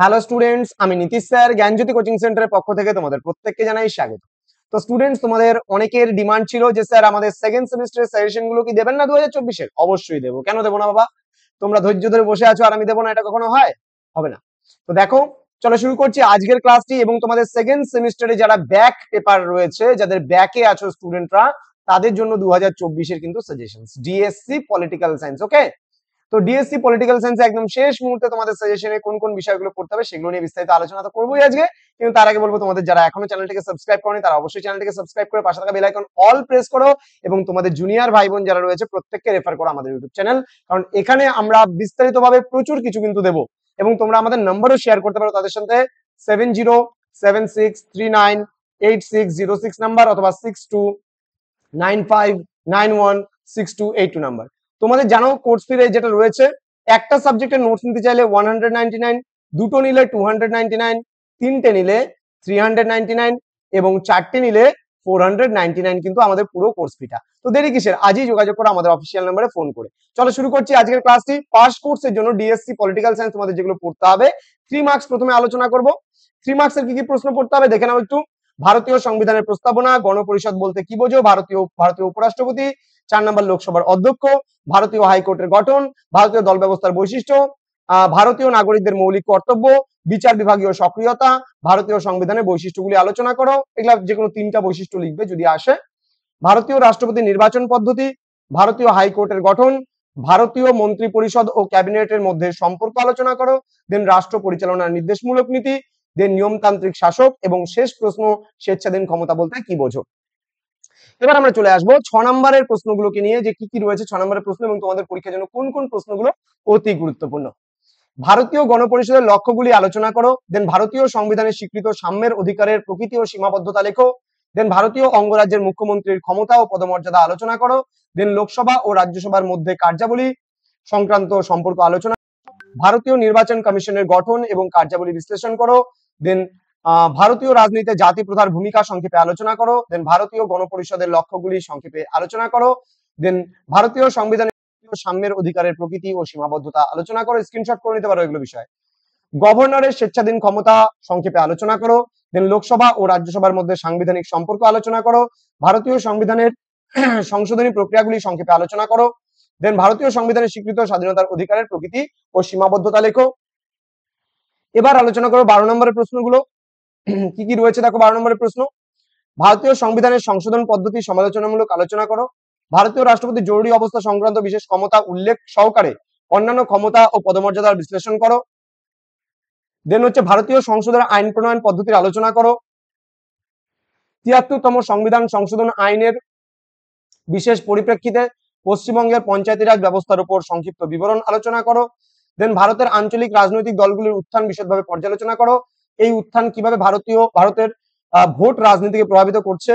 Hello students, আমি Nitish sir জ্ঞানজ্যোতি coaching সেন্টারের পক্ষ থেকে তোমাদের প্রত্যেককে জানাই স্বাগত। তো স্টুডেন্টস, তোমাদের অনেকের ডিমান্ড ছিল যে স্যার আমাদের সেকেন্ড সেমিস্টারের সাজেশন গুলো কি দেবেন না 2024-এর? অবশ্যই দেবো, কেন দেবো না বাবা। তোমরা ধৈর্য ধরে বসে আছো আর আমি দেবো না, এটা কখনো হয়? হবে না। তো দেখো, চলো শুরু করছি আজকের ক্লাসটি। এবং তোমাদের সেকেন্ড সেমিস্টারে যারা ব্যাক পেপার রয়েছে, যাদের ব্যাকে আছো স্টুডেন্টরা, তাদের জন্য 2024-এর কিন্তু সাজেশন ডিএসসি পলিটিক্যাল সায়েন্স। ওকে, তো ডিএসসি পলিটিক্যাল সায়েন্সে একদম শেষ মুহূর্তে তোমাদের সাজেশনে কোন কোন বিষয়গুলো পড়তে হবে সেগুলো নিয়ে বিস্তারিত আলোচনা তো করবোই আজকে। কিন্তু তার আগে বলবো, তোমাদের যারা এখনো চ্যানেলটিকে সাবস্ক্রাইব করনি তারা অবশ্যই চ্যানেলটিকে সাবস্ক্রাইব করে পাশে থাকা বেল আইকন অল প্রেস করো, এবং তোমাদের জুনিয়র ভাই বোন যারা রয়েছে প্রত্যেককে রেফার করো আমাদের ইউটিউব চ্যানেল, কারণ এখানে আমরা বিস্তারিতভাবে প্রচুর কিছু কিন্তু দেবো। এবং তোমরা আমাদের নাম্বারও শেয়ার করতে পারো তাদের সাথে, 7076398606 নাম্বার অথবা 6295916282 নাম্বার। তোমাদের জানো কোর্স ফি যেটা রয়েছে, একটা সাবজেক্টের নোটস নিতে চাইলে 199, দুটো নিলে 299, তিনটে নিলে 399 এবং চারটে নিলে 499 কিন্তু আমাদের পুরো কোর্স ফিটা। তো দেরি কিসের, আজই যোগাযোগ করো আমাদের অফিসিয়াল নাম্বারে ফোন করে। চলো শুরু করছি আজকের ক্লাসটি। পাস কোর্সের জন্য ডিএসসি পলিটিক্যাল সায়েন্স তোমাদের যেগুলো পড়তে হবে, 3 মার্কস প্রথমে আলোচনা করব। 3 মার্কসের কি কি প্রশ্ন পড়তে হবে দেখে নাও একটু। ভারতীয় সংবিধানের প্রস্তাবনা, গণপরিষদ বলতে কি বোঝো, ভারতীয় উপরাষ্ট্রপতি, 4 নম্বর লোকসভার অধ্যক্ষ, ভারতীয় হাইকোর্টের গঠন, ভারতীয় দল ব্যবস্থার বৈশিষ্ট্য, ভারতীয় নাগরিকদের মৌলিক কর্তব্য, বিচার বিভাগীয় সক্রিয়তা, ভারতীয় সংবিধানের বৈশিষ্ট্যগুলি আলোচনা করো। এগুলা যে কোনো 3টা বৈশিষ্ট্য লিখবে যদি আসে। ভারতীয় রাষ্ট্রপতি নির্বাচন পদ্ধতি, ভারতীয় হাইকোর্টের গঠন, ভারতীয় মন্ত্রী পরিষদ ও ক্যাবিনেটের মধ্যে সম্পর্ক আলোচনা করো, দেন রাষ্ট্র পরিচালনার নির্দেশমূলক নীতি, দেন নিয়মতান্ত্রিক শাসক, এবং শেষ প্রশ্ন স্বেচ্ছাধীন ক্ষমতা বলতে কি বোঝো। এবার আমরা চলে আসবো 6 নম্বরের প্রশ্নগুলোকে নিয়ে, যে কি কি রয়েছে 6 নম্বরের প্রশ্ন এবং তোমাদের পরীক্ষার জন্য কোন কোন প্রশ্নগুলো অতি গুরুত্বপূর্ণ। ভারতীয় গণপরিষদের লক্ষ্যগুলি আলোচনা করো, দেন ভারতীয় সংবিধানের স্বীকৃত সাম্যের অধিকারের প্রকৃতি ও সীমাবদ্ধতা লেখো, দেন ভারতীয় অঙ্গরাজ্যের মুখ্যমন্ত্রীর ক্ষমতা ও পদমর্যাদা আলোচনা করো, দেন লোকসভা ও রাজ্যসভার মধ্যে কার্যাবলী সংক্রান্ত সম্পর্ক আলোচনা, ভারতীয় নির্বাচন কমিশনের গঠন এবং কার্যাবলী বিশ্লেষণ করো, দেন ভারতীয় রাজনীতিতে জাতি প্রথার ভূমিকা সংক্ষেপে আলোচনা করো, দেন ভারতীয় গণপরিষদের লক্ষ্যগুলি সংক্ষেপে আলোচনা করো, দেন ভারতীয় সংবিধানের সাম্যের অধিকারের প্রকৃতি ও সীমাবদ্ধতা আলোচনা করো। স্ক্রিনশট করে নিতে পারো এগুলো বিষয়। গভর্নরের স্বেচ্ছাধীন ক্ষমতা সংক্ষেপে আলোচনা করো, দেন লোকসভা ও রাজ্যসভার মধ্যে সাংবিধানিক সম্পর্ক আলোচনা করো, ভারতীয় সংবিধানের সংশোধনী প্রক্রিয়াগুলি সংক্ষেপে আলোচনা করো, দেন ভারতীয় সংবিধানের স্বীকৃত স্বাধীনতার অধিকারের প্রকৃতি ও সীমাবদ্ধতা লেখো। এবার আলোচনা করো 12 নম্বরের প্রশ্নগুলো। কি কি রয়েছে দেখো 12 নম্বরের প্রশ্ন। ভারতীয় সংবিধানের সংশোধন পদ্ধতি সমালোচনামূলক আলোচনা করো, ভারতীয় রাষ্ট্রপতির জরুরি অবস্থা সংক্রান্ত বিশেষ ক্ষমতা উল্লেখ সহকারে অন্যান্য ক্ষমতা ও পদমর্যাদার বিশ্লেষণ করো। দেন হচ্ছে ভারতীয় সংসদের আইন প্রণয়ন পদ্ধতির আলোচনা করো, ৭৩তম সংবিধান সংশোধন আইনের বিশেষ পরিপ্রেক্ষিতে পশ্চিমবঙ্গের পঞ্চায়েতি রাজ ব্যবস্থার উপর সংক্ষিপ্ত বিবরণ আলোচনা করো, দেন ভারতের আঞ্চলিক রাজনৈতিক দলগুলির উত্থান বিশদভাবে পর্যালোচনা করো, এই উত্থান কিভাবে ভারতের ভোট রাজনীতিকে প্রভাবিত করছে।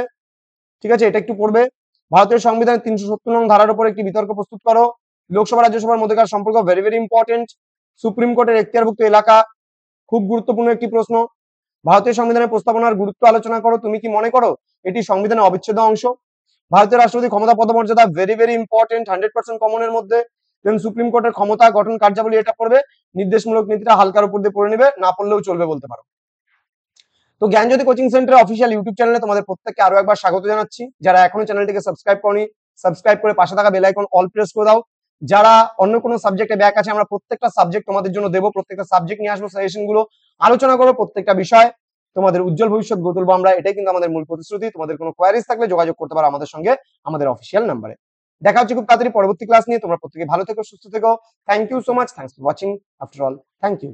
ঠিক আছে, এটা একটু পড়বে। ভারতীয় সংবিধানের ৩৭০ নং ধারার উপর একটি বিতর্ক প্রস্তুত করো। লোকসভা রাজ্যসভার মধ্যকার সম্পর্ক ভেরি ভেরি ইম্পর্টেন্ট। সুপ্রিম কোর্টের এখতিয়ারভুক্ত এলাকা খুব গুরুত্বপূর্ণ একটি প্রশ্ন। ভারতীয় সংবিধানের প্রস্তাবনার গুরুত্ব আলোচনা করো, তুমি কি মনে করো এটি সংবিধানের অবিচ্ছেদ্য অংশ। ভারতের রাষ্ট্রপতি ক্ষমতা পদমর্যাদা ভেরি ভেরি ইম্পর্টেন্ট, 100% কমনের মধ্যে। দেন সুপ্রিম কোর্টের ক্ষমতা গঠন কার্যাবলী এটা পড়বে। নির্দেশমূলক নীতিটা হালকার উপর দিয়ে পড়ে নেবে, না পড়লেও চলবে বলতে পারো। তো জ্ঞানজ্যোতি কোচিং সেন্টারের অফিসিয়াল ইউটিউব চ্যানেলে তোমাদের প্রত্যেককে আরো একবার স্বাগত জানাচ্ছি। যারা এখনো চ্যানেলটিকে সাবস্ক্রাইব করনি, সাবস্ক্রাইব করে পাশে থাকা বেল আইকন অল প্রেস করে দাও। যারা অন্য কোনো সাবজেক্টে ব্যাক আছে, আমরা প্রত্যেকটা সাবজেক্ট তোমাদের জন্য দেবো, প্রত্যেকটা সাবজেক্ট নিয়ে আসবো, সাজেশন গুলো আলোচনা করবো, প্রত্যেকটা বিষয় তোমাদের উজ্জ্বল ভবিষ্যৎ গড়ে তুলবো আমরা, এটাই কিন্তু আমাদের মূল প্রতিশ্রুতি। তোমাদের কোনো কোয়ারিজ থাকলে যোগাযোগ করতে পারো আমাদের সঙ্গে আমাদের অফিসিয়াল নাম্বারে। দেখা হচ্ছে খুব তাড়াতাড়ি পরবর্তী ক্লাস নিয়ে। তোমরা প্রত্যেকে ভালো থেকো, সুস্থ থেকো। Thank you so much, thanks for watching after all, thank you.